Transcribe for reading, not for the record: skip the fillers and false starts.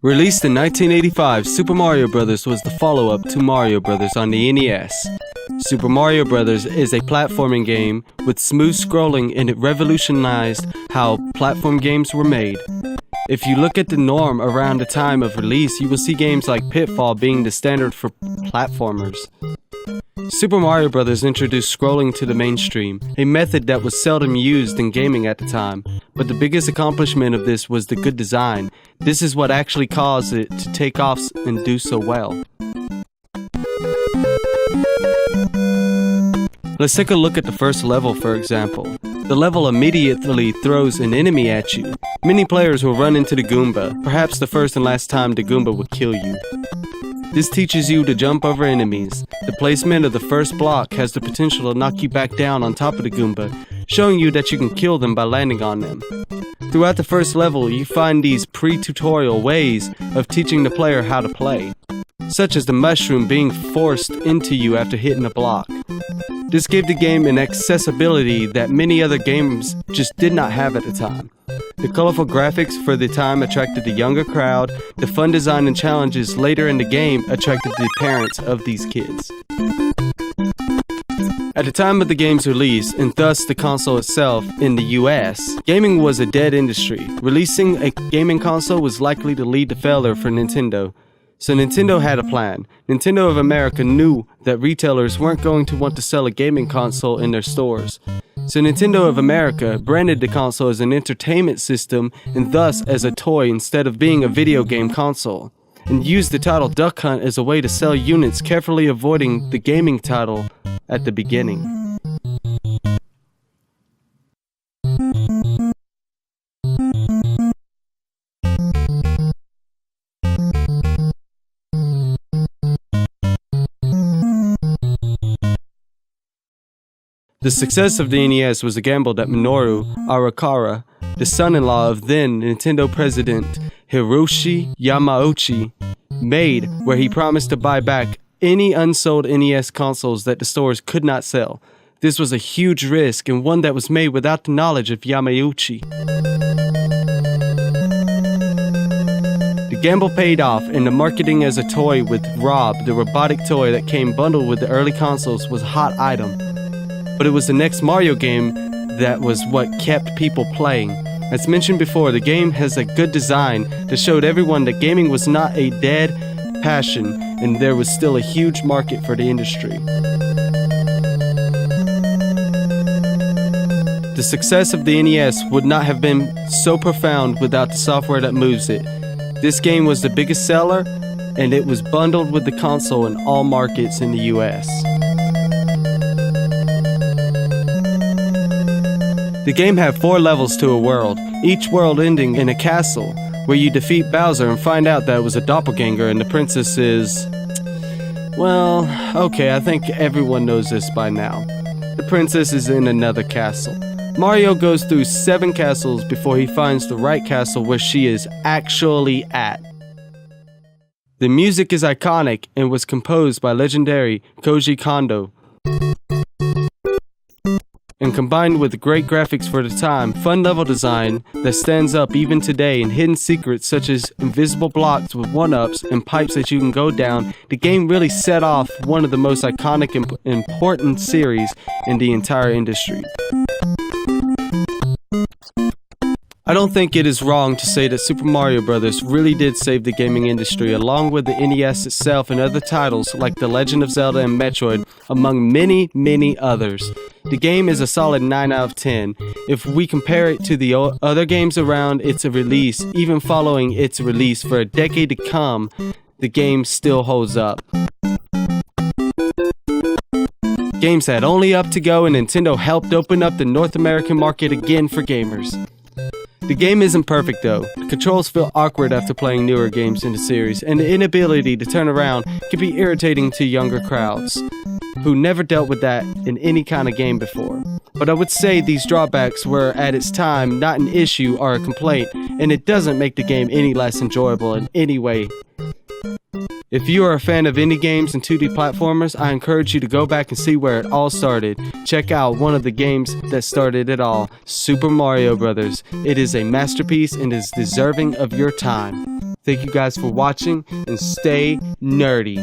Released in 1985, Super Mario Bros. Was the follow-up to Mario Bros. On the NES. Super Mario Bros. Is a platforming game with smooth scrolling, and it revolutionized how platform games were made. If you look at the norm around the time of release, you will see games like Pitfall being the standard for platformers. Super Mario Bros. Introduced scrolling to the mainstream, a method that was seldom used in gaming at the time, but the biggest accomplishment of this was the good design. This is what actually caused it to take off and do so well. Let's take a look at the first level, for example. The level immediately throws an enemy at you. Many players will run into the Goomba, perhaps the first and last time the Goomba will kill you. This teaches you to jump over enemies. The placement of the first block has the potential to knock you back down on top of the Goomba, showing you that you can kill them by landing on them. Throughout the first level, you find these pre-tutorial ways of teaching the player how to play, such as the mushroom being forced into you after hitting a block. This gave the game an accessibility that many other games just did not have at the time. The colorful graphics for the time attracted the younger crowd. The fun design and challenges later in the game attracted the parents of these kids. At the time of the game's release, and thus the console itself in the US, gaming was a dead industry. Releasing a gaming console was likely to lead to failure for Nintendo. So Nintendo had a plan. Nintendo of America knew that retailers weren't going to want to sell a gaming console in their stores. So Nintendo of America branded the console as an entertainment system and thus as a toy instead of being a video game console, and used the title Duck Hunt as a way to sell units, carefully avoiding the gaming title at the beginning. The success of the NES was a gamble that Minoru Arakawa, the son-in-law of then Nintendo president Hiroshi Yamauchi, made, where he promised to buy back any unsold NES consoles that the stores could not sell. This was a huge risk and one that was made without the knowledge of Yamauchi. The gamble paid off, and the marketing as a toy with Rob, the robotic toy that came bundled with the early consoles, was a hot item. But it was the next Mario game that was what kept people playing. As mentioned before, the game has a good design that showed everyone that gaming was not a dead passion and there was still a huge market for the industry. The success of the NES would not have been so profound without the software that moves it. This game was the biggest seller, and it was bundled with the console in all markets in the US. The game had 4 levels to a world, each world ending in a castle, where you defeat Bowser and find out that it was a doppelganger and the princess is... Well, okay, I think everyone knows this by now. The princess is in another castle. Mario goes through 7 castles before he finds the right castle where she is actually at. The music is iconic and was composed by legendary Koji Kondo. And combined with great graphics for the time, fun level design that stands up even today, and hidden secrets such as invisible blocks with 1-ups and pipes that you can go down, the game really set off one of the most iconic and important series in the entire industry. I don't think it is wrong to say that Super Mario Bros. Really did save the gaming industry, along with the NES itself and other titles like The Legend of Zelda and Metroid, among many, many others. The game is a solid 9 out of 10. If we compare it to the other games around its release, even following its release for a decade to come, the game still holds up. Games had only up to go, and Nintendo helped open up the North American market again for gamers. The game isn't perfect though. The controls feel awkward after playing newer games in the series, and the inability to turn around can be irritating to younger crowds who never dealt with that in any kind of game before. But I would say these drawbacks were at its time not an issue or a complaint, and it doesn't make the game any less enjoyable in any way. If you are a fan of indie games and 2D platformers, I encourage you to go back and see where it all started. Check out one of the games that started it all, Super Mario Bros. It is a masterpiece and is deserving of your time. Thank you guys for watching, and stay nerdy.